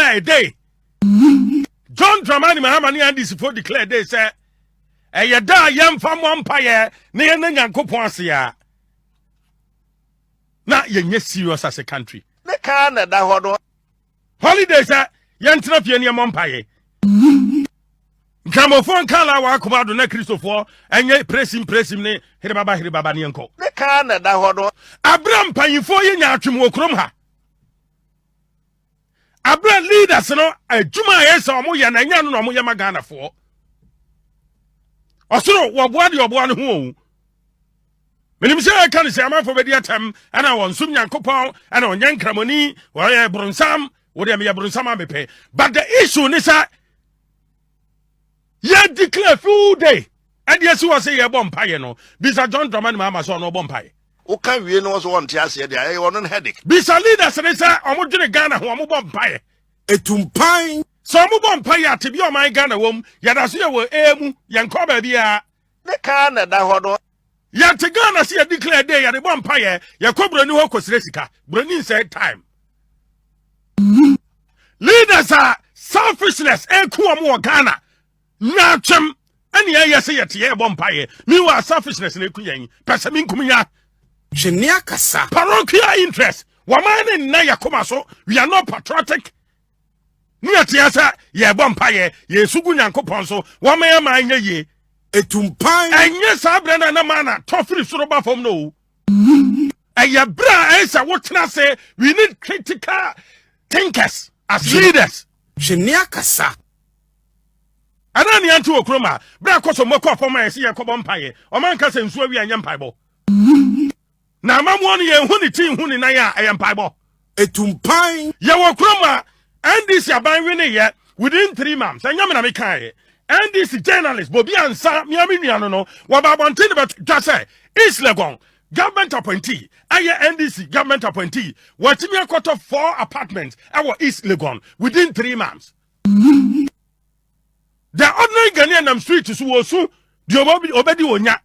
declare a day. John Dramani Mahamani and this for declare they say, "A da yam from one pie, near Nanyankoposia." Not you're serious as a country. The Canada Holidays are Yantrapian Mompaye. Gramophone Kala Akuffo Addo na Christopher, and ye press him, ne, Hirababa Hirabanianko. The Canada Hodo. Abram Paying for ye Yachimo Kromha. Abram leaders, no, a Juma yes or Moya Nayan or Moya Magana for. Also, what you one who? When you say I can't say I'm for the time, and I want Sumyan Coupon, and on Yan Cramoni, or I Brunsam, or I Brunsama be pay. But the issue is that ye declare full day, and yes, you say a bompire, no. Bisa John Dramani Mama saw no bompire. Who can we know one chassis? I want a headache. Bisa leaders, and they say, I'm going to Ghana who am bompire. A tumpine. So I'm bompire to be on my Ghana womb, yet as you were Yankoba Bia. The Canada Hodo. Yet to Ghana see a declare day at the bompire, Yakobra New Hokos Resica, Brenin said time. Leaders are selfishness, and Kuamo Ghana. Nachem, and ye say at ye bompire. Meanwhile, selfishness in a queen, Passamin Kumia. Geniacasa. Parochial interest. Waman in Nayakomaso, we are not patriotic. Near Tiasa, ye bompire, ye Sugunyan Coponso, one may mind ye. A tumpine. And yes, I brand and a manna, toffee suroba from no. And your bra is what can I say? We need critical thinkers as leaders. Geniacasa. And then the Antu Okroma, Bracoso Moko for my see a cobompire, or man can say Swabi and Yampaibo. Now, Mam 1 year, Hunity, Huninaya, I am Paibo. A tumpine. Yawakroma, and this Yaban winning yet within 3 months. And Yamanamikai. And this journalist, Bobby and Sam, Yaminiano, Wabantin about just say, East Legon, government appointee, NDC, government appointee, watching me a quarter 4 apartments, our East Legon, within 3 months. The ordinary Ghanaian street is also, the Obedi Wonya.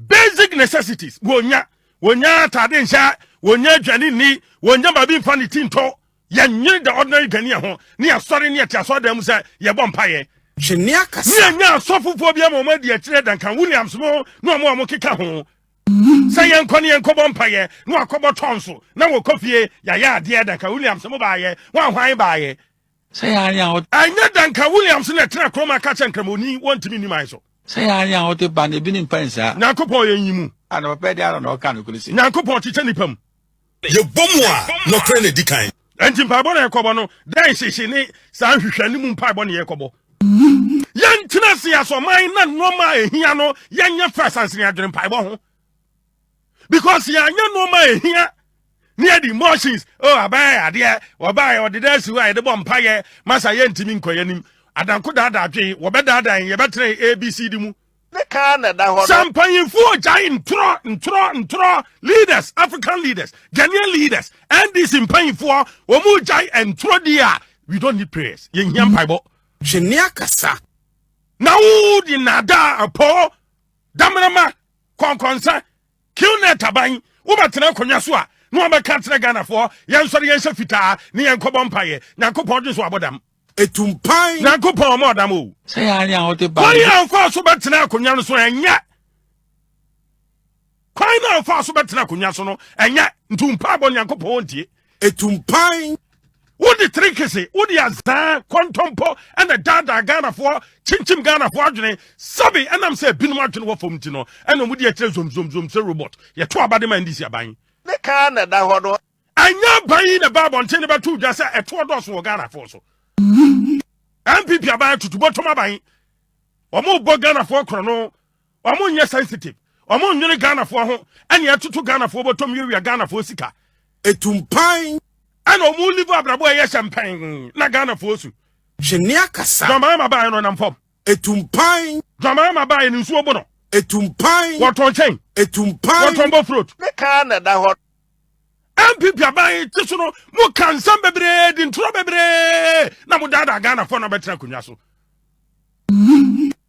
Basic necessities, Wonya, Tadensha, Wonya Janini, Wonya Babin Fanny Tinto, Yan the ordinary Ghanaian, near sorry near Tiaso them say, Yabompire. Geniacasa. Nya sofophobia mo dia kire dan kan Williams mo no mo amokeka ho. Say yan kwani yan kobompaye no akobo tonso na wo kofie ya ade dan kan Williams mo baaye wan hwan baaye. Say anya anya dan kan Williams na tena kroma ka chenkramoni wontimi ni man so. Say anya o te ba ne bi ni mpansa. Nyankopon yenyimu. Ana pa dia na o ka no kulisi. Nyankopon chiche nipam. Ye bomu a no kre ne dikan. Enti mpabo na ekobo no dan hihye ni san hwehwani mu mpabo na yekobo. Yan tenasi aso man na normal ehia no yanya first answer adwene paibo ho because yanya normal ehia near the emotions oh abai ade obai odeda si wa de bompaye masa yentimi nkoyanim adanko dada adwe wo bedadan ye betre abcd mu The Canada Hodo. Champagne for giant ntro leaders, African leaders, Ghanaian leaders, and this in paying for omu giant ntro dia. We don't need prayers. Yen yam paibo. Geniacasa. Now the nada apo damanama konkonsa kilne taban ubatena konyaswa no abeka Ghana for yen sori yen fita ne yen kobompaye na kopon so abodam Etumpai na kopon mo odam o say anya o te ba kwai anfa so betena konya no so enya kwai na anfa so betena konya so no enya ntumpa bo nyankopon tie Etumpai what the trick is it? What the azan, contompo, and the dada Ghana for chinchim Ghana for adjune, sabi, and I'm saying, bin martin what from Tino, and would you tell zoom, robot? You're 2 about the man this year buying. The Canada Hodo. I now buying a bab on 10 about 2 just at 2 dollars for Ghana for so. And people are buying to bottom my buying. Or more Ghana for chrono, or more yes sensitive, or more near Ghana for home, and you have to Ghana for bottom you are Ghana for Sika. Etumpai. And o mu live abra boy champagne na Ghana fosu Geniacasa. Jama ba no nam fom Etumpai. Jama ba ni nsu obo no Etumpai. what on chain Etumpai. what on bo fruit The Canada Hodo. MPP abai tisu no mo kansan bebre di ntro bebre na mo dada Ghana for na betra kunya so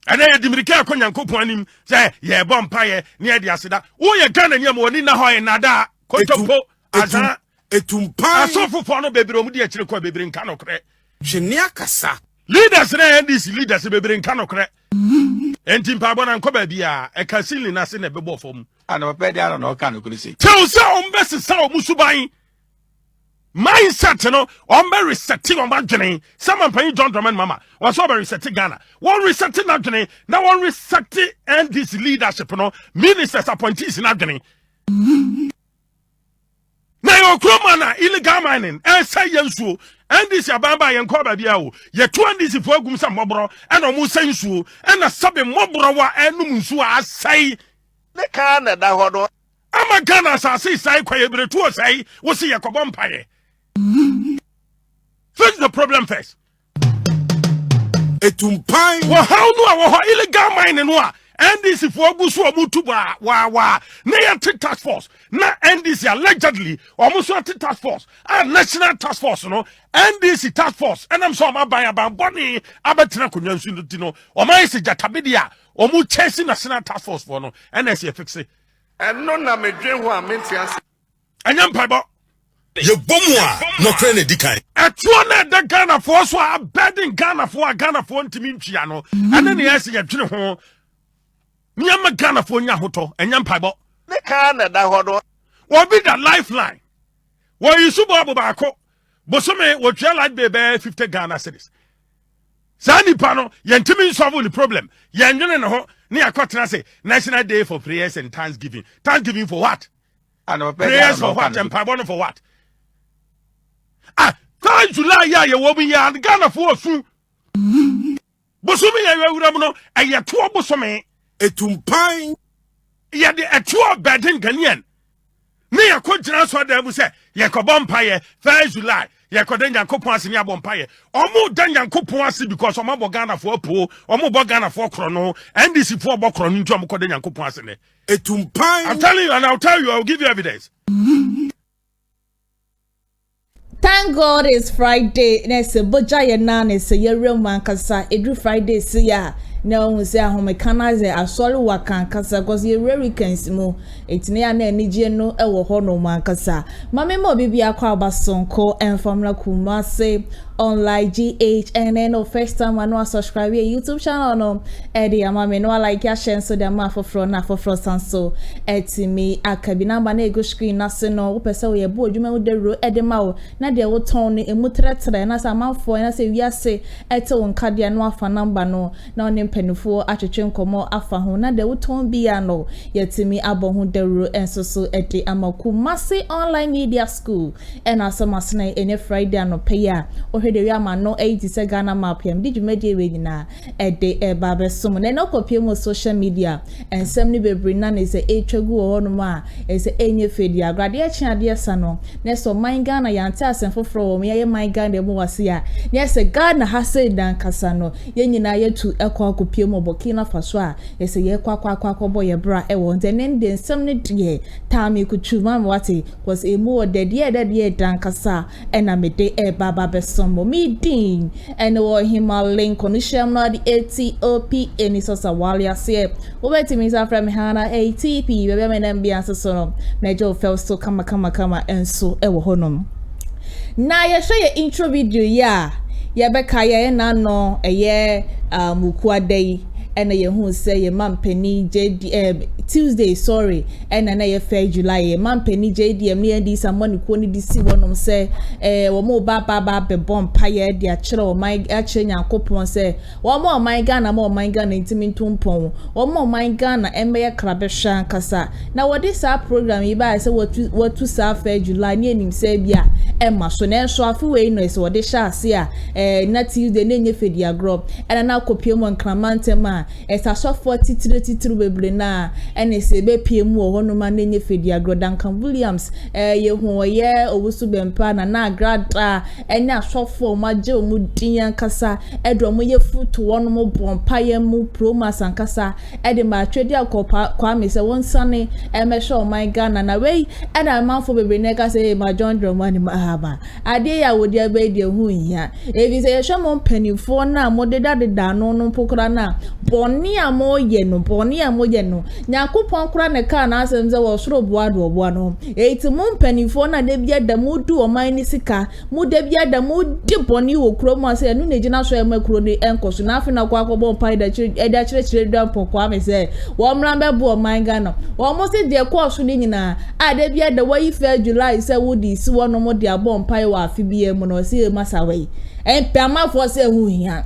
ana ye dimirika akonya nkopon anim say ye bompaye ne ye aseda wo ye Ghana nyam woni na hoye nada kontopo azan Etumpai. asofo no bebre omu di akire ko bebre nka no kre Shenia kasa. Leaders na NDC leaders bebre nka no kre. Enti mpabo na nkoba bia e ka sili na se na bebo fom. Ana papa dia no ka no kulisi. Tell say ombesesa omusuban. Mindset no ombe resetting on badwene. Some pan John Drummond mama. Was over resetting Ghana. One resetting badwene, now one resetting NDC leadership no. Ministers appointees in adwene. Na yo kromana illegal mining say yensuo NDC abamba yenko ba bia o ye 2 NDC fo agum sam mobro e no mu sensuo e na sabe mobro wa enum nsuo asai Ne ka na da ho do. ama Ghana asase sai kwaye bretu osai wo se yakobo mpaye. Fix the problem first. Etumpan. Wo how no a wo illegal mining no a NDC for Ogusu Omutuba wa na ya task force na NDC allegedly almost task force and national task force no NDC task force and I'm so am buy about body abetina kunyan sunti no o man se jatabedia o mu chasing national task force for no NSC fix it And no na me dwen ho a mentias. anyam paibo Ye bomu no kre ne dikan. etuo na the Ghana force so abedin Ghana for ntimi ntwia no and then yes ye dwene ho Nyama Ghana for nya hoto enyam paibo Ne ka na da ho do. will be the lifeline. Well, you subo abubako. Bosome will try like baby 50 Ghana cedis. Sani pano, yentimi solve the problem. Yenjone no ho, ni akwatena say National Day for Prayers and Thanksgiving. Thanksgiving for what? Ana papa dia Prayers no for ka what? no. And pardon for what? Ah, 3 July ya ye wo bi ya Ghana for su. Bosome ya wura no, eye to bosome. Etumpan. Ye de etuo bedin Ghanaian. Me yakodjina so da mu se yakobo mpaye 1 July yakoda nyankopon ase ne abon mpaye omo da nyankopon ase because omo bo Ghana for po omo bo Ghana for kro no NDC for bo kro no ntu omo koda nyankopon ase ne Etumpan. I'm telling you and I'll tell you I'll give you evidence. Thank God it's Friday. Next, boja ye nane se ye real man kasa. Every Friday se ya. Na we say ahome kanaze asori wakan kasa cause ye real weekends mo. Etine ya na enije no e wo ho no man kasa. Mame mo bibi akwa abasonko enfamla Kumasi online GH and then no first time I know subscribe your YouTube channel no Eddie amame no like ya share so the ma for sanso etimi akabi number na ego screen na se no wo pese wo ye bo adwuma wo de ro edema wo na de wo ton no emu tretre na sa manfo na se wiase ete won kade no afa number no na onim panifo atwetwe nkomo afa ho na de wo ton bia no yetimi abo ho de ro enso so ede Kumasi online media school and asama na ene Friday anope ya de we ama no 80 Ghana map yam di dwumadi we nyina ede eba besom na no kopie mo social media ensem ni bebre na ne se etwagu wo no ma ese enye fedi agrade a chiade sa no na so man Ghana yante asen foforo wo ye man Ghana mo wase ya na se Ghana ha se dan kasa no ye nyina yetu ekwa kopie mo Burkina Faso a ese ye kwa bo ye bra e wo ntenen de ensem ne de tami kutuma wate was emu de de dan kasa ena mede eba besom meeting and or him a link on the sham na the ATOP any source of walia say obeti me sa from Hana ATP bebe me dem bia so no mejo fel so kama enso e wo honom na ye hwe ye intro video ya ye beka ye na no eye mukuadai and ye hu say ye mampeni JD Tuesday sorry and na ye fair July ye mampeni JDM ni ndi samoni ko ni disi wonom say wo mo ba be bompa ye de a kire o my akire nyankopon say wo mo my Ghana ntimi ntumpon wo mo my Ghana emeye krabehwa kasa na wo this program yi ba say what to sa fair July ni enim say bia ma so na so afi we no say wo de sha ase a na Tuesday na nye fedi agro and na kopie mo nkramantem esa so 43 bebre na ene se be piem wo hono ma na nye fedi agro Duncan Williams ye hu ye owusu bempa na agrada ene asofo ma je omu din kasa edo mo ye futu wono mo bompa ye mu promas ankasa ede ma twedi akopa kwa me se won sane me show my Ghana na we ena manfo bebre na ka se ma John Dramani mahaba ade ya wodi abe de hu hia ebi se ye hwe mo mpanifo na mo de da no pokora na boni amoye no nyakopon kra ne ka na asem ze wo soro boa no eti mu mpanifo na de bia da mu du oman ni sika mu de bia da mu di boni wo kro mu ase enu ne gina so e makro ni enkoso na afi na kwa akobon pai da chire da pokwa me se wo mra be bo oman ga no wo mo se de course ni nyina a de bia da wayi fa July se wo di si wo no mo de abon pai wa afi bia mu no se masawe empamafo se hu hia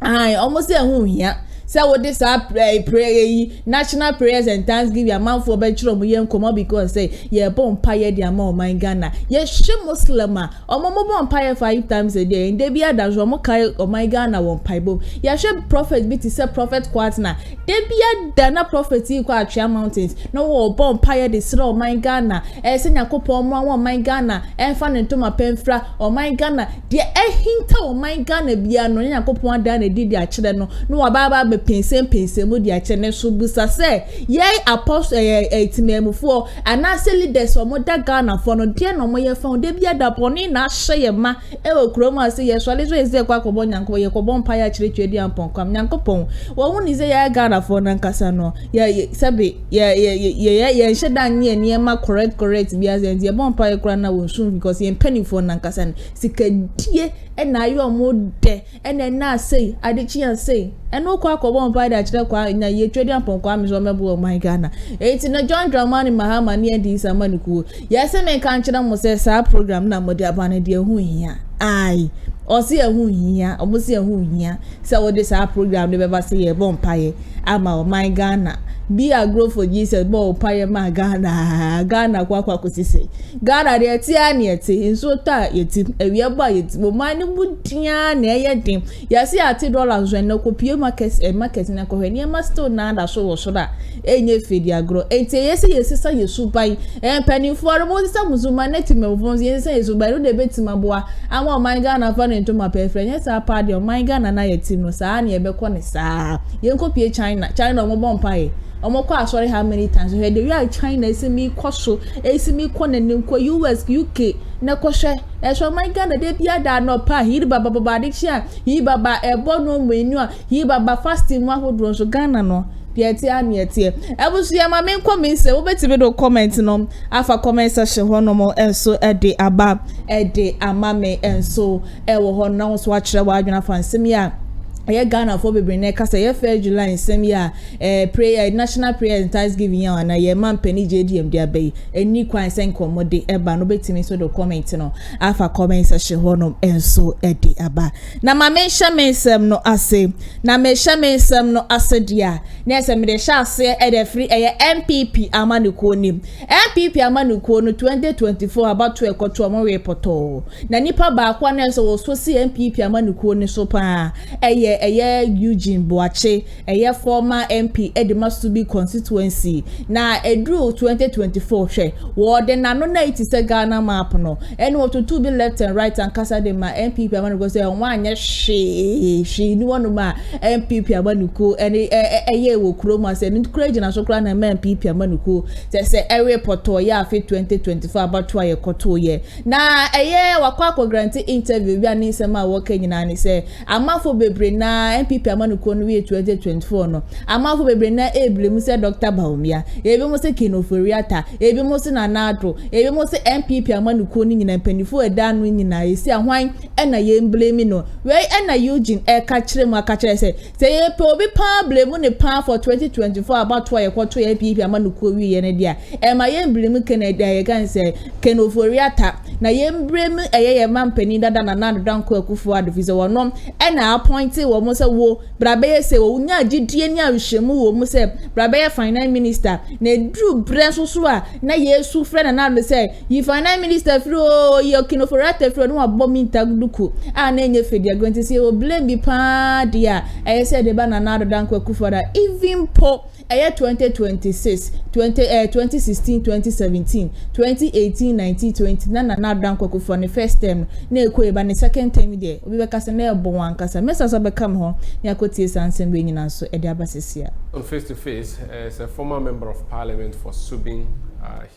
ai almost se hu hia say what this prayer national prayers and thanksgiving amount for betro mu yen komo because say ye bon paye dia ma o man Ghana ye she muslim o mo bon paye 5 times a day nde bia da jo mo kai o man Ghana won paibo ye she prophet bi ti say prophet kwatna de bia da na prophet kwa atwa mountains no wo bon paye de sra o man Ghana se nyakopon mo o man Ghana fa ne ntoma pemfra o man Ghana de hinta o man Ghana bia no nyakopon da na didi a kire no wa baba pensem mu dia chene so busa se ye apostle etimemufo anase leaders o mo da Ghana for no de no mo ye fa de bia da poni na hye ma e wo kroma se ye so le so eze kwa kobo nyanko ye kobo mpa ya chire di ampon kwam nyankopon wo hu ni se ye Ghana for na nkasa no ye sabe ye hye da nye ma correct bia ze ye bon mpa ye kra na wo sun because ye penny for na nkasa sikadie na yo mo de na say adechi an say eno kwa bon by that chira kwa na ye twedi ampon kwa me so mebo my Ghana eti na John Dramani Mahama ne di samaniku yese me kan chira mo se sa program na mo de abane de hu hia ai o se hu hia o mo se hu hia se wo de sa program de beba se ye bon paye ama o my Ghana be a grow for Jesus bo paye ma Ghana kwa kusise Ghana de eti ani eti nso ta yeti ewie ba yeti mo mani mudia na ye din yesi ati dollars when no kopie market na ko hwe ma still na da so wo so da enye fedi agro enti yesi sa yesu bai penny for mo sa muzuma neti me vons yesi sa yesu bai no de betima boa ama my Ghana fa ne ntoma pefre yesa pa de my Ghana na yeti no sa na ye be ko ne sa ye kopie China mo bon paye omokwa sorry how many times we the real China is me kwaso is me ko nanim ko US UK na kwhwe so my Ghana de bia da no pa hi baba diction hi baba ebo no menu hi baba fasting wa hodro so Ghana no de ti ami etie ebusu ya ma me comment se wo beti be do comment no afa comment section ho no mo enso ede aba ede amame enso ewo ho na so akire wa adwena fansem ya ye Ghana for bebre ne kasa ye fair July nsem ya prayer national prayer and thanksgiving ya na ye man pani JDM dia bay eni kwan sen komode eba no betimi so do comment no afa comment section ho no enso edi aba na ma mention mensem no ase na mention mensem no ase dia na esem de sha ase e de free ye MPP amanuko nim MPP amanuko no 2024 about to ekoto mo reporto na nipa ba kwa na so so si MPP amanuko ni so pa Eugene Boakye former MP Edimasubi constituency na edru 2024 hwe wo de na no na iti se Ghana map no ene wo to be left and right and kasa de ma MPP amanuko se wanye hwe ni wono ma MPP amanuko ene wo kroma se ni kura gina so kura na MPP amanuko se reporto ya afi 2024 about to ayekoto ye na wakwa grant interview bi ani se ma wo kanyina ni se amafo bebre na MPP amanuko no we 2024 no amafo bebre na eblemu se Dr. Baumia ebi mo se Kinoforiata ebi mo se Nanadro ebi mo se MPP amanuko ni nyina mpanifo eda no nyina esi ahwan na ye blame no we na Eugene ka kire mu aka kire se ye pe obi pa blame ne pa for 2024 about to ye kwato ye MPP amanuko wi ye ne dia ma ye blame Canada ye kan se Kinoforiata na ye blame ye mampani dada na Nanadro Akuffo Addo fi se wonom na appointed wo mo se wo brabe se wo nya gidie ni ahwehemu wo mo se brabe finance minister na dru brenso so a na yesu frɛ na na se yi finance minister fro ye Kinoforiata fro no abominta duku a na enye fedi agwenti se wo blame bi pa dia se de ba na Nanadro Akuffo Addo even po 2026 2016 2017 2018 19 20 na Nanadro Akuffo ne first term na ekoeba ne second term there obi be kasa na ebo wankasa mesa so be kam ho ya kotie sansen be nyina so e de abasesia. On face to face as a former member of parliament for Subin,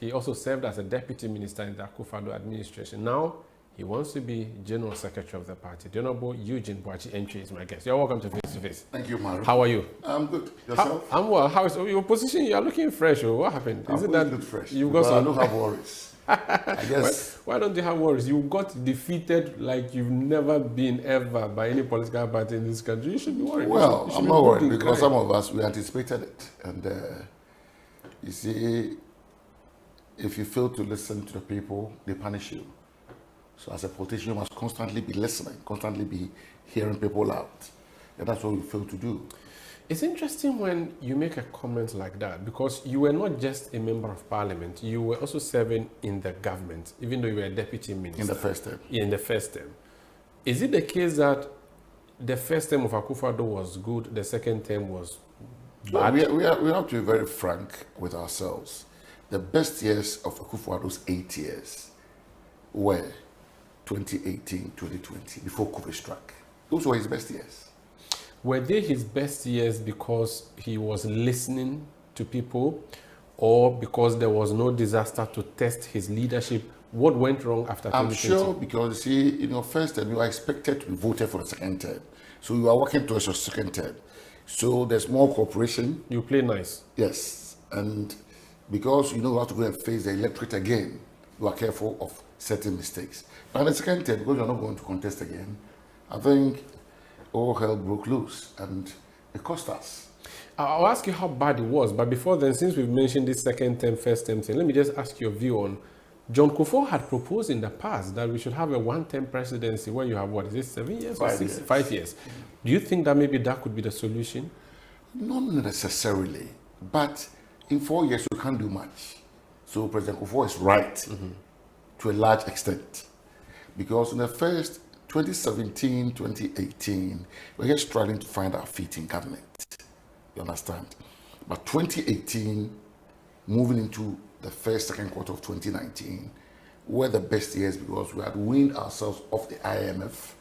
he also served as a deputy minister in the Akuffo Addo administration. Now He wants to be General Secretary of the party. The Honorable Eugene Boakye Entry is my guest. You're welcome to Face to Face. Thank you, Mario. How are you? I'm good. Yourself? I'm well. How is your position? You are looking fresh. What happened? Is it that look fresh? you've got some? I don't have worries. I guess. Why don't you have worries? You got defeated like you've never been ever by any political party in this country. You should be worried. Well, you should I'm be not worried looking because great. some of us, we anticipated it. And you see, if you fail to listen to the people, they punish you. So as a politician, you must constantly be listening, constantly be hearing people out. And that's what we fail to do. It's interesting when you make a comment like that because you were not just a member of parliament, you were also serving in the government, even though you were a deputy minister. In the first term. In the first term. Is it the case that the first term of Akuffo Addo was good, the second term was bad? We have to be very frank with ourselves. The best years of Akuffo Addo's 8 years were 2018, 2020, before COVID struck. Those were his best years. Were they his best years because he was listening to people or because there was no disaster to test his leadership? What went wrong after 2020? I'm sure because, you see, in your first term, you are expected to be voted for the second term. So you are working towards your second term. So there's more cooperation. You play nice. Yes. And because you know you have to go and face the electorate again, you are careful of certain mistakes. But in the second term, because you're not going to contest again, I think all hell broke loose and it cost us. I'll ask you how bad it was, but before then, since we've mentioned this second term, first term thing, let me just ask your view on John Kufuor had proposed in the past that we should have a one-term presidency where you have, what is it, 7 years or 6 years? 5 years. Do you think that maybe that could be the solution? Not necessarily, but in 4 years you can't do much. So President Kufuor is right to a large extent. Because in the first 2017, 2018, we're just struggling to find our feet in government. You understand? But 2018, moving into the first, second quarter of 2019, were the best years because we had weaned ourselves off the IMF.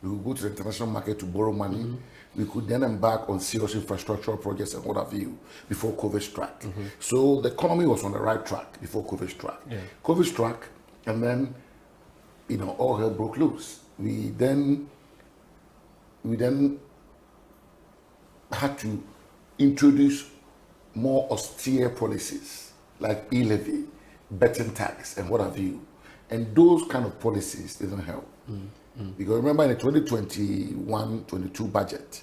We could go to the international market to borrow money. We could then embark on serious infrastructural projects and what have you before COVID struck. So the economy was on the right track before COVID struck. Yeah. COVID struck, and then, all hell broke loose. We then had to introduce more austere policies like e-levy, betting tax, and what have you. And those kind of policies didn't help. Because remember in the 2021-22 budget,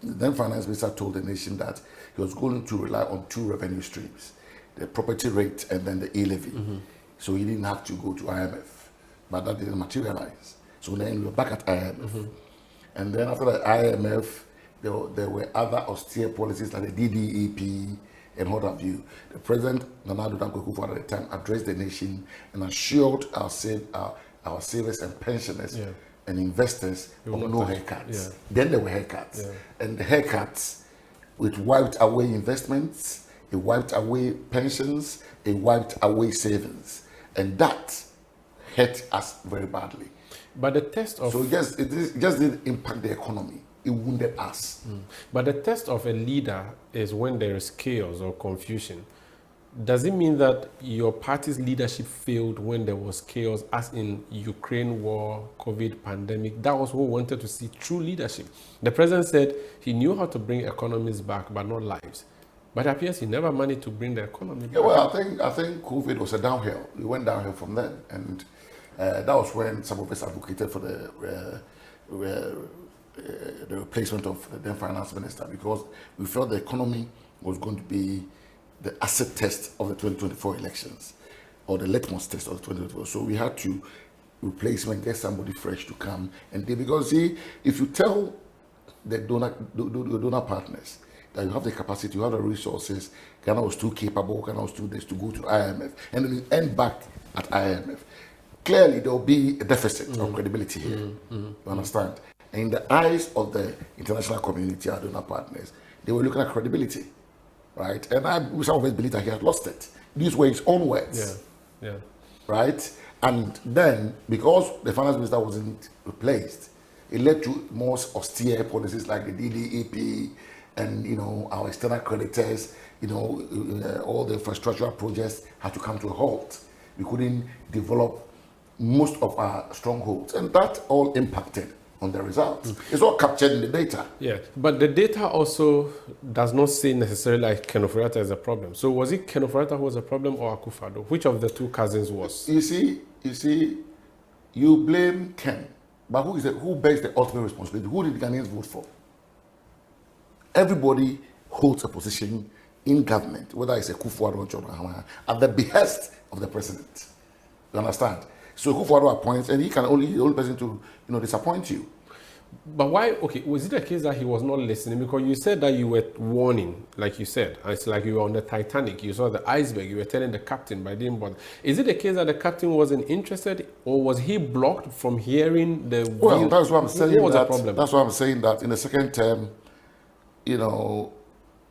the then finance minister told the nation that he was going to rely on 2 revenue streams, the property rate and then the e-levy. So he didn't have to go to IMF, but that didn't materialize. So then we were back at IMF. And then after the IMF, there were other austere policies like the DDEP and what have you. The President, Nana Addo Dankwa Akufo at the time, addressed the nation and assured our savers and pensioners and investors of no haircuts. Then there were haircuts. And the haircuts, it wiped away investments, it wiped away pensions, it wiped away savings. And that hurt us very badly. But the test of... So it just didn't impact the economy. It wounded us. But the test of a leader is when there is chaos or confusion. Does it mean that your party's leadership failed when there was chaos, as in Ukraine war, COVID pandemic? That was what we wanted to see, true leadership. The president said he knew how to bring economies back, but not lives. But it appears he never managed to bring the economy back. Yeah, well, I think COVID was a downhill. We went downhill from then. And that was when some of us advocated for the replacement of the then finance minister, because we felt the economy was going to be the asset test of the 2024 elections, or the litmus test of the 2024. So we had to replace and get somebody fresh to come. And because see, if you tell the donor partners that you have the capacity, you have the resources, Ghana was too capable, Ghana was too this to go to IMF, and then you end back at IMF, clearly there will be a deficit of credibility here. You understand? And in the eyes of the international community, our donor partners, they were looking at credibility, right? And some of us believe that he had lost it. These were his own words, right? And then, because the finance minister wasn't replaced, it led to more austere policies like the DDEP and, our external creditors, all the infrastructural projects had to come to a halt. We couldn't develop most of our strongholds, and that all impacted on the results. It's all captured in the data. Yeah, but the data also does not say necessarily like Ken Ofori-Atta is a problem. So was it Ken Ofori-Atta who was a problem or Akuffo Addo? Which of the two cousins was? You see, you blame Ken, but who bears the ultimate responsibility? Who did the Ghanaians vote for? Everybody holds a position in government, whether it's Akuffo Addo or John Mahama, at the behest of the president. You understand? So Akuffo Addo appoints, and he can only the only person to disappoint you. But why? Okay, was it a case that he was not listening? Because you said that you were warning, like you said, it's like you were on the Titanic. You saw the iceberg. You were telling the captain, but I didn't bother. Is it a case that the captain wasn't interested, or was he blocked from hearing the? Well, that's what I'm saying. What was the problem? That's why I'm saying that in the second term,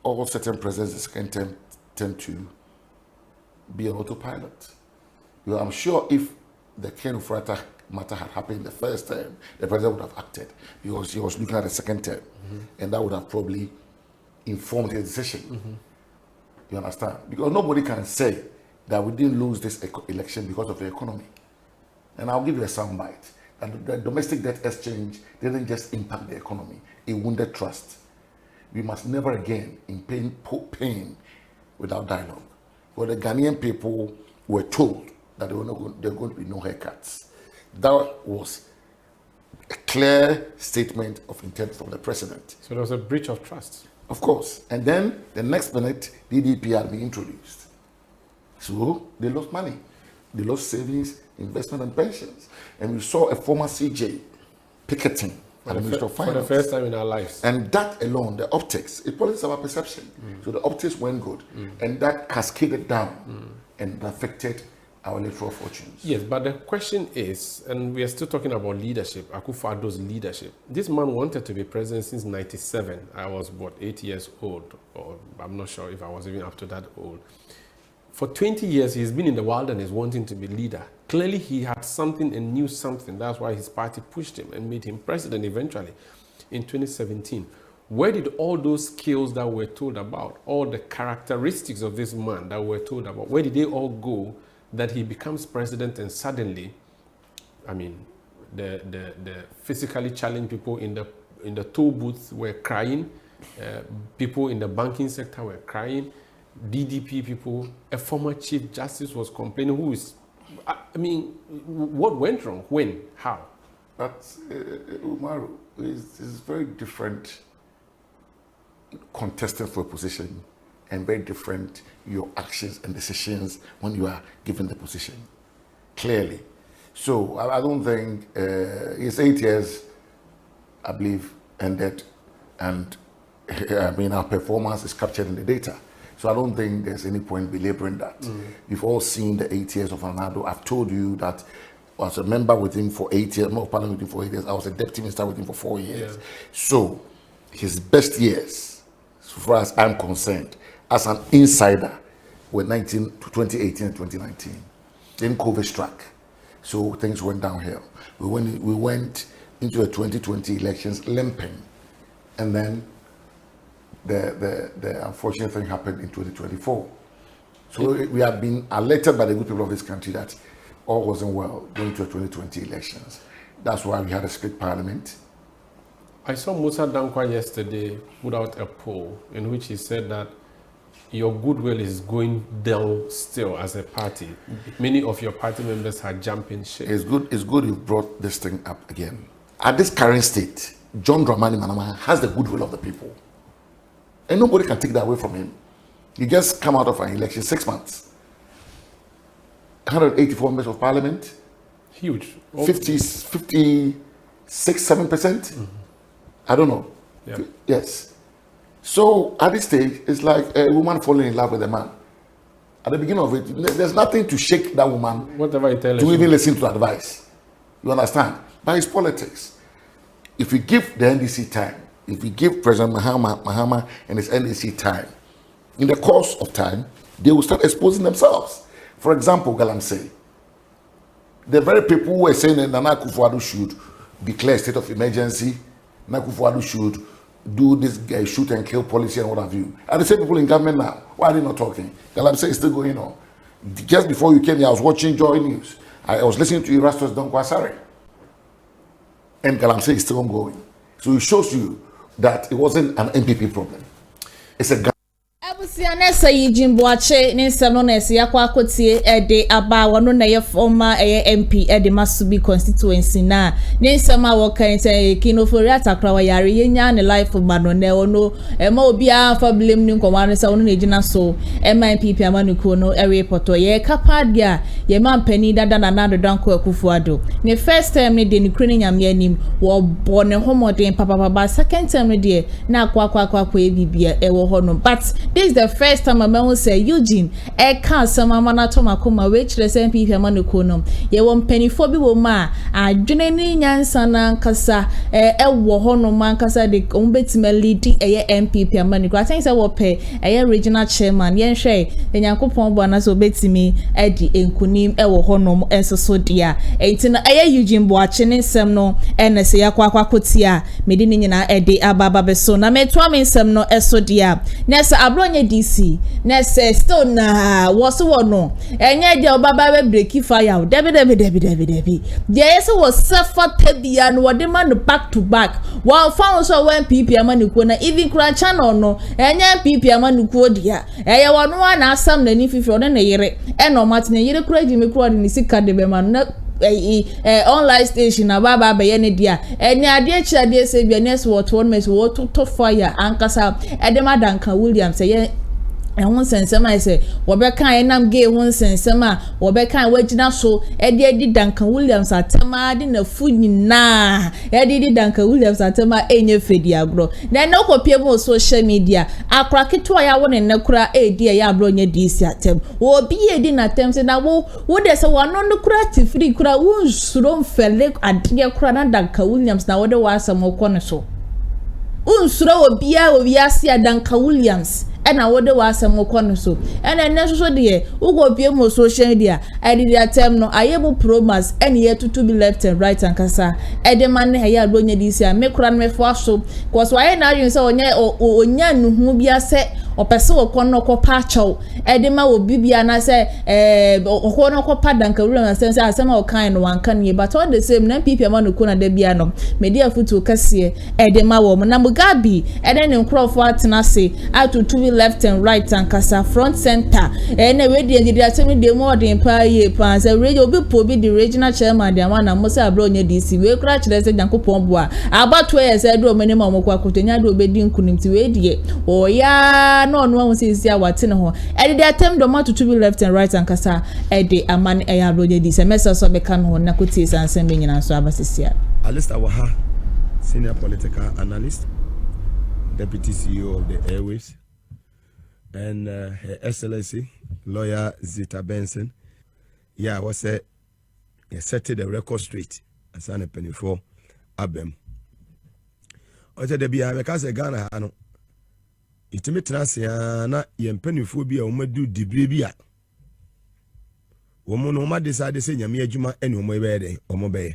all certain presidents in the second term tend to be on autopilot. I'm sure if the Ken Ofori-Atta matter had happened in the first term, the president would have acted because he was looking at the second term, and that would have probably informed his decision. You understand? Because nobody can say that we didn't lose this election because of the economy. And I'll give you a soundbite. And the domestic debt exchange didn't just impact the economy; it wounded trust. We must never again put pain without dialogue. Well, the Ghanaian people were told that there were going to be no haircuts. That was a clear statement of intent from the president. So there was a breach of trust. Of course. And then the next minute, DDP had been introduced. So they lost money. They lost savings, investment, and pensions. And we saw a former CJ picketing at the Ministry of Finance. For the first time in our lives. And that alone, the optics, it politics our perception. So the optics went good. And that cascaded down and affected our electoral fortunes. Yes, but the question is, and we are still talking about leadership, Akuffo Addo's leadership. This man wanted to be president since 97. I was, 8 years old, or I'm not sure if I was even up to that old. For 20 years, he's been in the wilderness wanting to be leader. Clearly, he had something and knew something. That's why his party pushed him and made him president eventually in 2017. Where did all those skills that we're told about, all the characteristics of this man that we're told about, where did they all go that he becomes president and suddenly, I mean, the physically challenged people in the toll booths were crying, people in the banking sector were crying, DDP people, a former chief justice was complaining, what went wrong? When? How? But Umaru is very different contesting for a position and very different your actions and decisions when you are given the position, clearly. So I don't think his 8 years, I believe, ended, and our performance is captured in the data. So I don't think there's any point belaboring that. You've all seen the 8 years of Addo. I've told you that I was a member with him for 8 years, member of parliament with him for 8 years. I was a deputy minister with him for 4 years. Yeah. So his best years, as far as I'm concerned, as an insider, were 2018 and 2019. Then COVID struck, so things went downhill. We went into the 2020 elections limping, and then the unfortunate thing happened in 2024. So we have been alerted by the good people of this country that all wasn't well going to the 2020 elections. That's why we had a split parliament. I saw Musa Dankwa yesterday put out a poll in which he said that your goodwill is going down still as a party. Many of your party members are jumping ship. It's good you brought this thing up again. At this current state, John Dramani Mahama has the goodwill of the people. And nobody can take that away from him. He just come out of an election 6 months. 184 members of parliament. Huge. 56, 7%. I don't know. Yeah. Yes. So at this stage, it's like a woman falling in love with a man. At the beginning of it, there's nothing to shake that woman whatever I tell to even listen to advice. You understand? But it's politics. If we give the NDC time, if we give President Mahama and his NDC time, in the course of time, they will start exposing themselves. For example, Galamsey, the very people who were saying that Nana Akufo-Addo should declare state of emergency, Nana Akufo-Addo should do this shoot and kill policy and what have you. Are the same people in government now? Why are they not talking? Galamsey is still going on. Just before you came here, I was watching Joy News. I was listening to Erastus Donkwasare, and Galamsey is still ongoing. So it shows you that it wasn't an MPP problem. It's a Abusia nessa Eugene Boakye ne nsɛm no na ɛsɛ yakɔ akotie ɛde aba wɔno na yɛ former MP ɛde Masubi constituency na ne nsɛm a wɔkan sɛ kinofori atakra wa yare yenya ne life ba no na ono ɛma obi a fa blame ni nkɔma no sɛ wɔno na egyina so ɛma MPP amanuko no ɛwe poto yɛ kapa dia yɛ mampani dada na nado danko Akuffo Addo ne first time ne de ne kure ne nyame anim wɔ bɔ ne homoden papa second time ne de na akwa ebibia ɛwɔ hɔ no but this is the first time I will say Eugene can't some amana tomakoma which the same people manukono ye won penny for bi wo ma adwene ni nyansa na nkasa wo ho no man kasa de umbetima leading MPP amanuko I think say wo pe regional chairman yen hwe enyankopon bo na so betimi edi enkunim wo ho no ensoso dia enti na Eugene Boakye ne nsem no ene se yakwa kotia medi ni nyina edi ababa beso na metwa me nsem no eso dia nesa abronye DC nesa still na was no enye dia obaba we break fire debi there is was suffer tabia no wode man back to back while found so when PP amanuko na even kura channel no enye PP amanuko dia eye wono na asam na ni fifi no na yere e no matne yere kura jimi kura ni sika de be man na online station na baba be ye ne dia eni ade chade se bia next what one mess what to fire ankasa edema Duncan Williams ye ehun sensem I say wo be kan enam gay hun sensem a wo be kan wagina so edi Duncan Williams atema de na fu nyina edi Duncan Williams atema enye fedi agro na no kopie mo social media akra keto ya wo ne nakura edi ya abro nya DC atem wo bi edi na atem se na wo de se wo no kura ti free kura wo suro mfele ade kura na Duncan Williams na wo de wa asam ko ne so unsuro wo bia se Duncan Williams ena wode wa asem kono so ena ne so de ugo bie mo social media edi dia tem no ayebu promise ena ye tutu be left and right and kasa ede man ne ya adonya di sia me kura me fo so cause why na yin se onya nuhu bia se opese wo kono ko pa chaw ede ma wo bibia na se kono ko pa Duncan Williams sense asem o kan no wan kan ye but all the same na people ma no kona da bia no media futu kase ede ma wo na Mugabe ede ne nkrofo atena se atutu left and right and kasa front center na we dey atemi dey more than pa ye pa say radio bi po bi the regional chairman dey man na mo say abro nya DC we kura kire say Nyankopon bo a abato ye say do mani ma mo kwa kotonya do be di nkunimti we die o ya no no won say sia wate ne ho e dey atem do ma to be left and right and kasa e dey aman e abro nya DC message so be kan ho na kotie sansen be nyina so abasisia Alistair Waha, senior political analyst, deputy CEO of the Airways, and Her Excellency Lawyer Zita Benson. Yeah, I was set the record straight as an penny for Abem. I said, because Ghana, I know it me transia yen penny for be a woman do debribia. Woman, no matter decide to say, Yamia Juma, and no way, or mobile.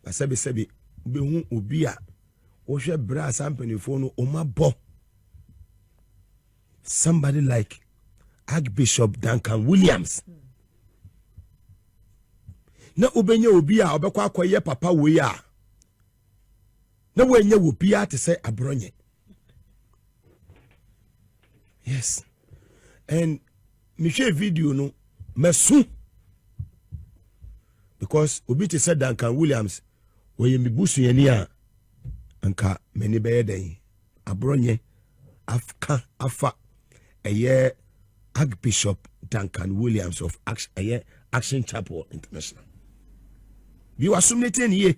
I said, be who ubia, or share brass and penny for no oma bo. Somebody like Archbishop Duncan Williams. Na ubenye obia obekwa akoye papa we ya. Na wenye obia te say abronye. Yes. And me share video no mesu. Because obi te say Duncan Williams we mi busu ye ni a anka meni be den abronye afka afa a Archbishop Duncan Williams of Action Chapel International. You are submitting here.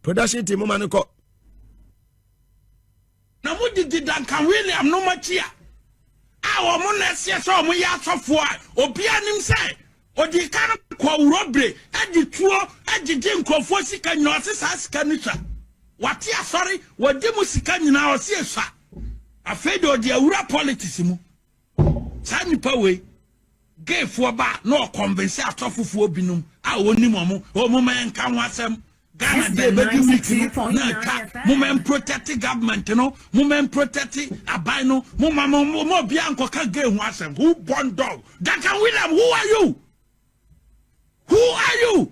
Production team maniko. Na mo di Duncan Williams no machia. Awo mo na sia so mo ya sofo a obi anim say odi kan kwa urobre adi tuo adi nkrofo sika nyina osesa sika nitwa. Wate asori wodi mu sika nyina osesa. Afedo de awura politics mu sani pawe gay for ba no convince atofufu obinum a onim omo man kan wasem Ghana de be di na ka moment protect government no moment protect abai no mo bia nko ka gay ho asem who born dog Duncan Williams who are you Who are you?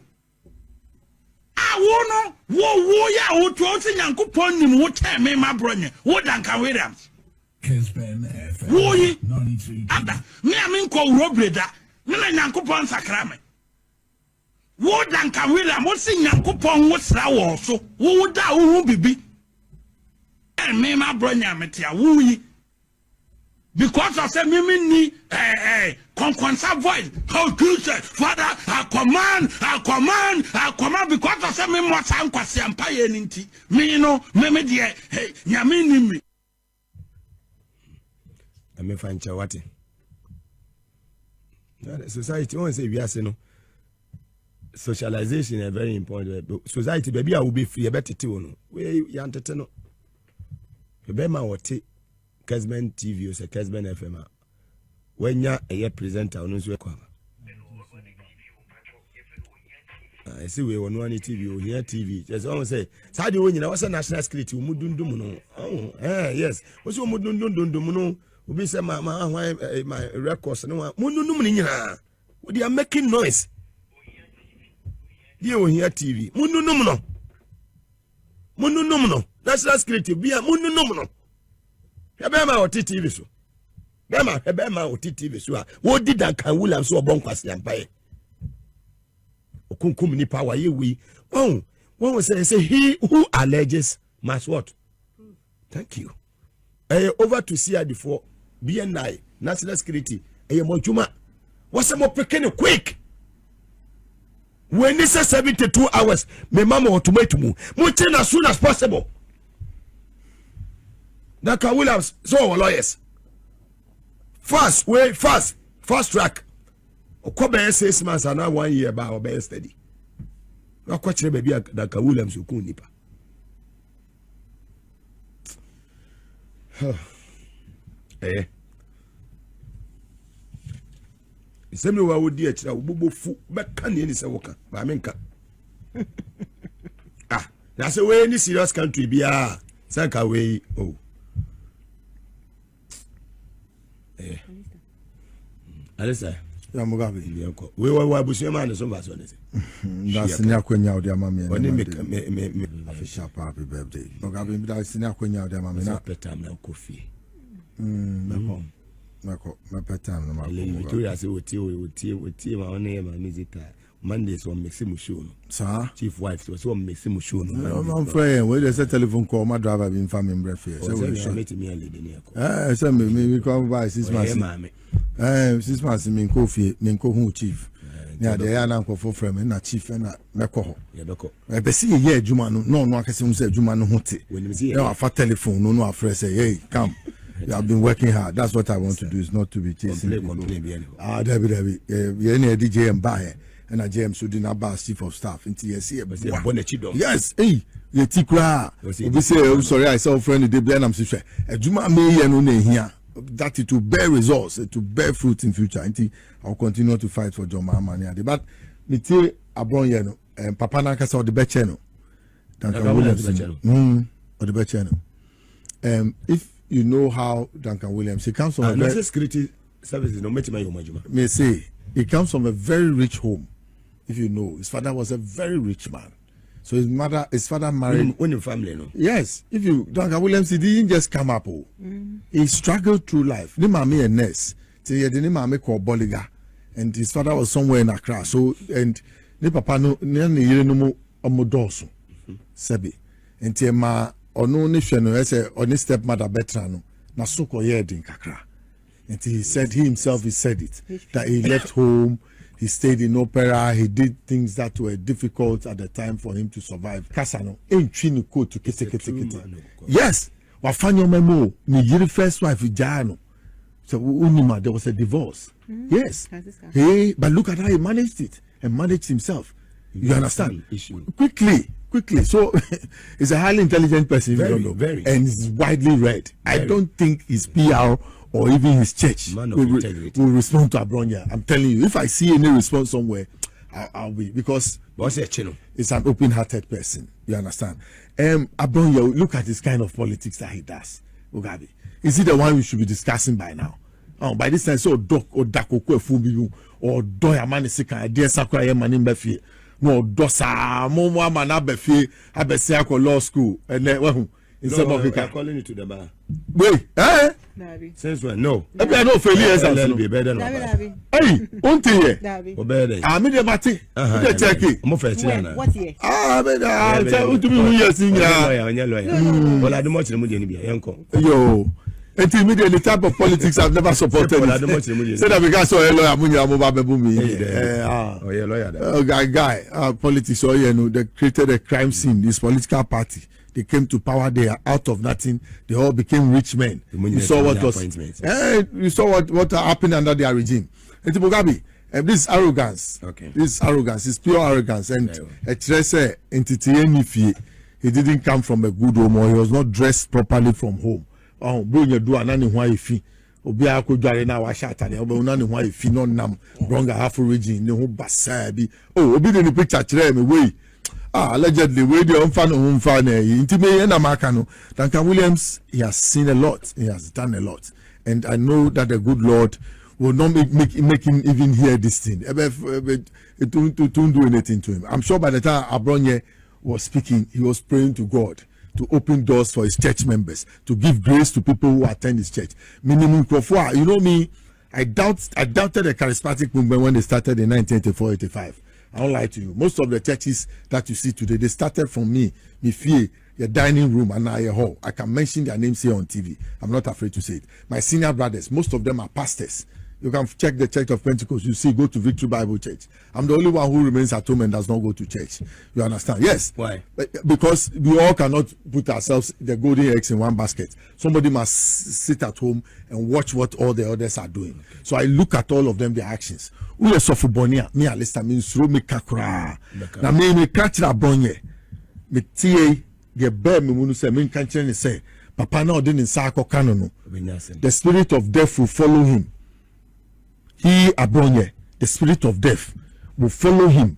I wanna wo ya wo to say Nyankopon nim wo tell me my brother. Wo Duncan Williams. Wo yi ada me amen ko robreda. Me na Nyankopon sakra me. Wo Duncan Williams wo say Nyankopon wo sra wo so. Wo da wo hu bibi. Me my brother metia wo yi. Because I said, Mimi, conquensa voice. How to say, Father, I command, because I said, me more time, Empire, me, no, me, dear, hey, Yamini. I may find Chawati. Society won't say, we are saying, socialization is very important. Society, baby, I will be free, a better too. Where you antetano? Bema or tea. Kesman TV or Kesman FM. When you're a presenter, on your cover. I see we on one TV or here TV. Just almost say, Sadi, when you know what's a national security, Mudundumuno. Oh, yes. What's your Mudundumuno? Will be some my records. No, Mudundumina. What they are making noise. You here TV. Mudundumuno. Mudundumuno. National security. Be a Mudundumuno. Ebema oti TV so. Ebema oti TV so. Wo di Duncan Williams so bon kwase ampaye. Okunkum ni power ye we. Oh, one will say he who alleges must what? Thank you. Over to CID for BNI, National Security. Monjuma. What's more picking quick? When this is 72 hours, me mama automate mu. Mutin as soon as possible. Duncan Williams, so our lawyers. Fast track. Okobe 6 months and now 1 year about our steady. No question, baby, Duncan Williams, you couldn't nip. Eh. Same way I would dear Bubu fu, but can you say, Walker? Bamenka. That's the way any serious country be. Sanka way. Oh. Alisa ya Mugabe we busema na somba so nese that's ne akwenya odi amame oni me official happy birthday Mugabe mi that's ne akwenya odi amame na petam na kofi mako na petam na mako Victoria say oti ma one ma musica Monday so mix mu show no sir chief wife so mix mu show no I'm friend we dey say telephone call my driver bin fa me breakfast so we show meet me a lady ne ko say me come by 6 months 6 months me ko fie me ko hu chief na dey na nkofo frame na chief na meko ho ye beko e be see ye adwuma no akase mu say adwuma no hote na afa telephone no afre say hey come. You have been working hard. That's what I want to do. Is not to be chasing. Complain. Debbie. Yeah, DJ and buy. And I JM so did not buy chief of staff into yes. Yes, hey, you tikra. We say, oh, sorry, I saw a friend the day I'm saying, Juma me and no here. That it to bear results, to bear fruit in future. I'll continue to fight for John Mahama. But me tell Abron Yeno and Papa Nanka saw the best channel. Duncan Williams. Or the best channel. If you know how Duncan Williams, he comes from a very security services. No matter my may say he comes from a very rich home. If you know, his father was a very rich man. So his father married. When your family, no. Yes, if you Duncan Williams, he didn't just come up. He struggled through life. Ni mami a nurse. Till he didn't mami called Boliga, and his father was somewhere in Accra. So and ni papa no ni yere no mo omodoso. Sebi. And tie ma. Ono ni hweno ese oni stepmother betrano na soko ye din kakra and he said he himself he said it that he left home, he stayed in opera, he did things that were difficult at the time for him to survive. Kasano entry ni ko to kete yes wa fanyo memo ni yiri first wife jano so unima there was a divorce. Yes, hey, but look at how he managed it and managed himself. You understand? Quickly. So he's a highly intelligent person, very, and he's widely read. Very. I don't think his PR or even his church will respond to Abronya. I'm telling you, if I see any response somewhere, I'll be, because it's an open-hearted person. You understand? Abronya, look at this kind of politics that he does. Mugabe, is he the one we should be discussing by now? By this time, so Doc or Dako Fubiu or do ya man sika dear sakura ye man in befie no dosa mo ama na befie abese akọ law school and in some of I'm calling you to the bar. wait Since when? No. Maybe I don't fail years That'll be better than hey unti ye Obede. me de mate de check it I'm for China. What year? me da tell you to be years in ya Lawyer. Well, I don't much money be yanko. yo until me the type of politics I've never supported Well, I don't much money. say that because so lawyer munya mo ba bebu me Oh yeah, lawyer. guy politics oh yeah no they created a crime scene this political party. They came to power. They are out of nothing. They all became rich men. You saw what was. You saw what happened under their regime. And Mugabe, this arrogance. Okay. This arrogance is pure arrogance. And a tracer entity he didn't come from a good home, or he was not dressed properly from home. Oh, bring your do anani why fi. Obi akojare na wa shata ne obi unani why fi no nam wrong half region ne ho basa bi. Oh, obi the picture chere me way. Allegedly, we the unfan intimate and Amakano. Duncan Williams, he has seen a lot, he has done a lot, and I know that the good Lord will not make him even hear this thing. It won't do anything to him. I'm sure by the time Abronye was speaking, he was praying to God to open doors for his church members, to give grace to people who attend his church. Minimum Kofua, you know me, I doubted the charismatic movement when they started in 1984-85. I don't lie to you. Most of the churches that you see today, they started from me fear your dining room and now your hall. I can mention their names here on TV. I'm not afraid to say it. My senior brothers, most of them are pastors. You can check the Church of Pentecost. You see, go to Victory Bible Church. I'm the only one who remains at home and does not go to church. You understand? Yes. Why? Because we all cannot put ourselves, the golden eggs in one basket. Somebody must sit at home and watch what all the others are doing. Okay. So I look at all of them, their actions. We are so bonia. Me alista means throw me kakra. Na me catch that bonye. Me tie the bear me munu say me can't say. Papa now didn't say kanono. The spirit of death will follow him. He Abronye, the spirit of death will follow him.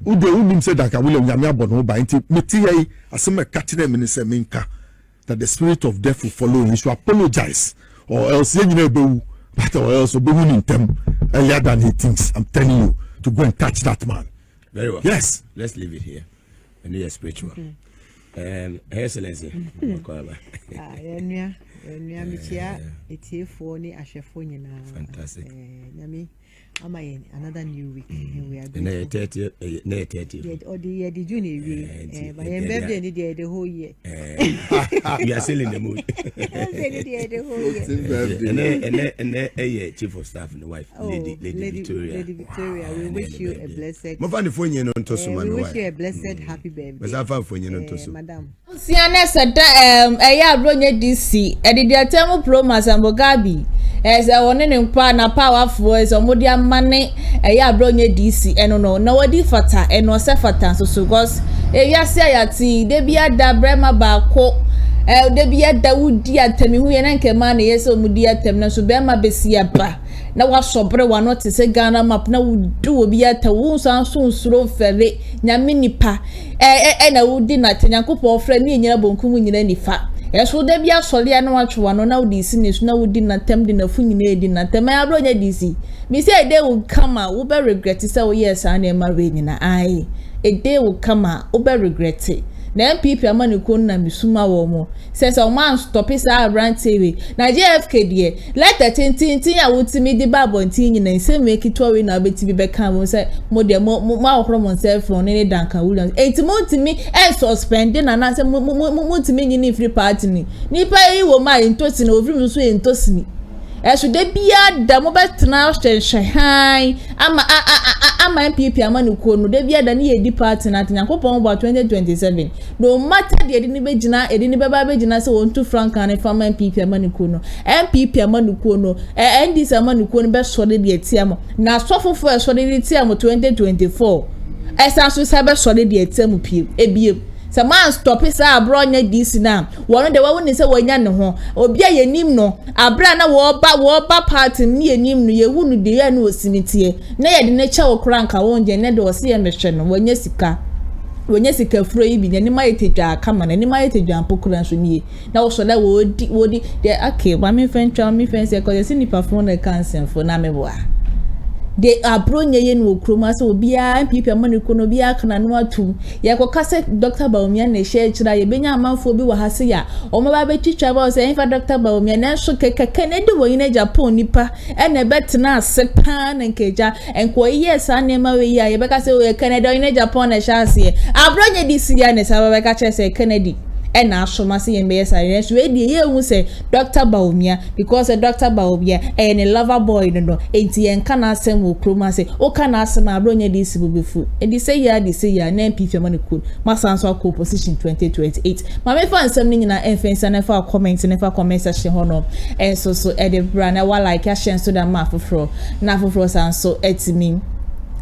Ude unim said that William Yamia Bono by Mitiye asema catch them in the minka that the spirit of death will follow him. He should apologize or else but or else be in them earlier than he thinks. I'm telling you to go and catch that man. Very well. Yes. Let's leave it here. And they are spiritual. Excellency. Fantastic. Another new week and we are going to 30 or the year the June by birthday the whole year. We are still in the mood. And a chief of staff and the wife, Lady Victoria. We wish you a blessed. We wish you a blessed happy birthday. Madam. CNS Abronye DC, Editor Temo Pro Masambogabi. As I want to na powerful as a modia money, Abronye DC, and no wadi fata, and no sefatan so gos. Yasiati, de be at da brema bako, de be at da woody at temi who yanke money, yes, or mudia temna so bema besia ba. Na wa sobre wa no te se Ghana map na wudu obi ata wo san so suro fere nyame nipa na wudi na Nyankopon ofre ni nyina bonkum nyina nifa eso da bia sole ya na watwa no na wudi sinesu na wudi na tem de na fu nyina edi na tem Abronye DC me say dey will come wo be regret say wo yes an e ma we nyina ai a day will come wo be regret it. Na MPP amaniko na misuma wo mo says o man stop is around TV na JFK die let the tin ya wutimi di babo tin nyina se make it we na betibi be kan wo say mo de mo ahoro mo self phone ni Duncan Williams etimo timi e suspend na say mo timi nyini free party ni pa yi wo ma entosi na ofrim so entosi ni esu de bia da mo betna hwehwehai ama MPP amaniko no de bia da na ye di party na Nyankopon bo 2027 no matter the edini begina edini beba begina se won to frank and farm MPP amaniko no MPP amaniko no NDC amaniko no be so de etiam na sofofo so de etiam 2024 esanso se be so de etiam pie ebie se man stop is Abronye DC na won de wa woni se wanya ne ho obi ayenim no abra na wo ba party ni yenim no ye wunu de ya na osimitie na ye de ne cha wo kranka wonje ne de ose ye mehwe no wanya sika furo yi bi ne ma yetedwa kama na ne ma yetedwa mpokura so nie na wo so la wodi de okay ba me fan twa me fan se ko se ni perform na cancer for na me boa de abronye ye no kroma so obia MPP amaniko no bia kana no atum ye kokase Dr. Bawumia na share kira ye benya amanfo bi wa hase ya o ma ba betwitwa ba so enfa Dr. Bawumia na so kekekene wo yin Japan nipa ene betena asepa na nkeja enko yes anema we ya ye beka se o Canada yin Japan na shase abronye di siria ne sa ba beka chese Kennedy ena asomase yen be sare so we die ye hu se Dr. Bawumia because Dr. Bawumia e lover boy no enti en kana asem wo kroma se o kana asem abronye di sibubefu e di say ya na MPP amaniko masanso akọ position 2028 ma me fa nsem ni nyina enfensa na fa comment section hono enso so e de bra na wa like a share so da ma foforo sanso etimi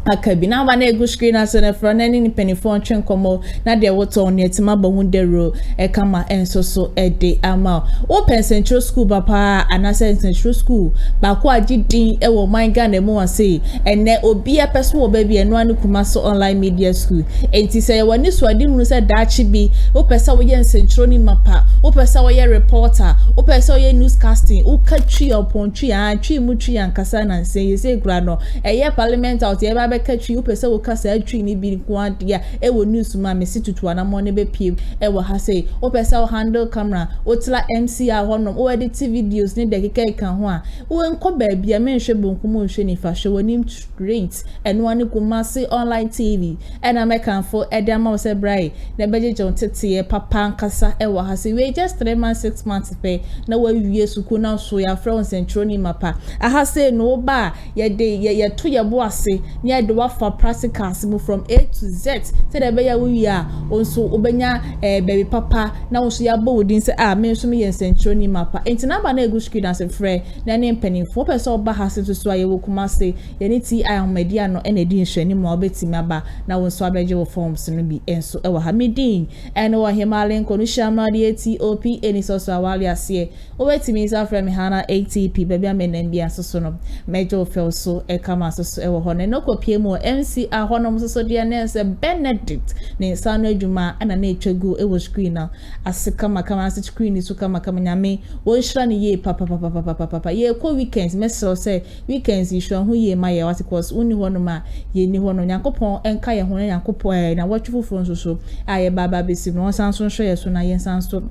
akabi na ba na egu screen aso na fra na ni penifon twen komo na de woto on yetima ba hu dero e kama enso so e de ama o Central School papa anasa Central School ba ko agidin e wo man Ghana mu ase ene obi a person wo ba bi eno an Kumasi online media school enti se wani so adi mu se dachi bi o pesa wo ye Central ni mapa o pesa wo ye reporter o pesa wo ye newscasting o ka twi opon twi an twi mu twi an kasa na se ye se gra no e ye parliament out ye ba catch you pesa wo kasa atwi ni bi kwa dia e wo news ma me situtu ana mo ne be piem e wo ha say o pesa wo handle camera o tla MC a honom o edit videos ni dakika kan ho a wo enko ba bia me hwe bonkum o hwe ni fa hwe wonim straight eno ani Kumasi online TV and American for edama se brai na beje jon tete papa nkasa e wo ha say we just 3 months 6 months pay na wa wie suku na so ya from Central ni mapa a ha say no ba ye de ye to ye bo ase ni de wa for practicals from A to Z say de be ya we a onso obenya baby papa na onso ya bo wodin say me so me ye Central ni mapa entina ba na egu screen as frɛ na ne mpanimfo pɛ oba ha se so aye wo Kumasi ye ne ti Ahmedia no ene di nhwani ma obetimi aba na wonso abeje wo forms no bi enso e wa Hamidin ene wa Himalayan kono shama di TOP eni so awali ase obetimi isa frɛ me hana ATP baby amenan bia so no mejo fel so e kama so e wo ho ne no kopie mu MC a honom so dia ne se Benedict ne sanu adwuma ana na etwagu e wo screen na asekama kama se screen so kama nyame wo nhra ne ye papa ye ko weekends mesro say weekends you ho ye ma ye what cause uni hono ma ye ni hono Nyankopon enka ye hono Nyankopon na watwufufo nso so aye baba besi no sanso hwe ye so na ye sanso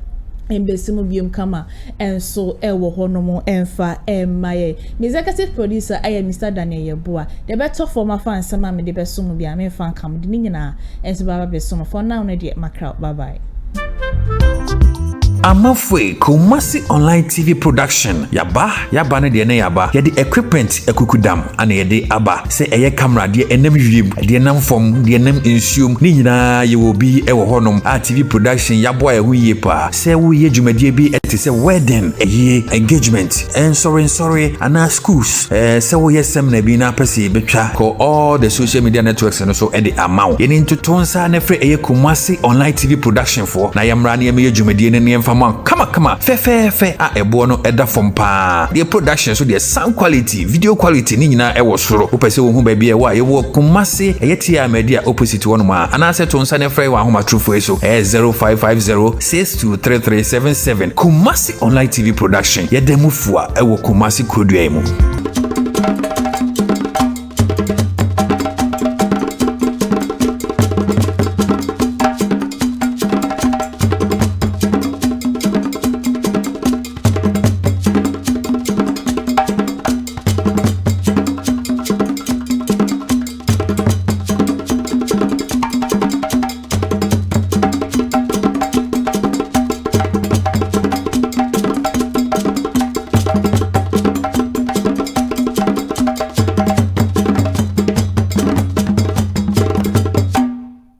embesimu biom kama enso ewo honomo emfa emaye executive producer aye Mr. Daniel Yeboa the better former fan sama me de besumu bia me fan kam de nyina enso baba besumu for now na de makra bye bye. Amafwe Kumasi online TV production yaba ne de na yaba ye de equipment ekukudam ana ye de aba se eye camera de enam wiem de nam fom de enam ensuom ni nyina ye wo bi e wo honom a TV production yabo ye hu ye pa se wo ye dwumadie bi ete se wedding ye engagement and sorry ana schools se wo ye seminar bi na pese betwa ko all the social media networks no so e de amaw ye ni ntotonsa na fre eye Kumasi online TV production for na yamra na ye dwumadie ne Kama fe a ebo no eda from pa the production so the sound quality video quality ni nyina e wo soro opese wo hu ba bia wa ye wo Kumasi eyeti Ahmedia opposite one ma ana se to nsa ne frɛ wa homa true for so 0550623377 Kumasi online TV production ye demufua e wo Kumasi kodua mu.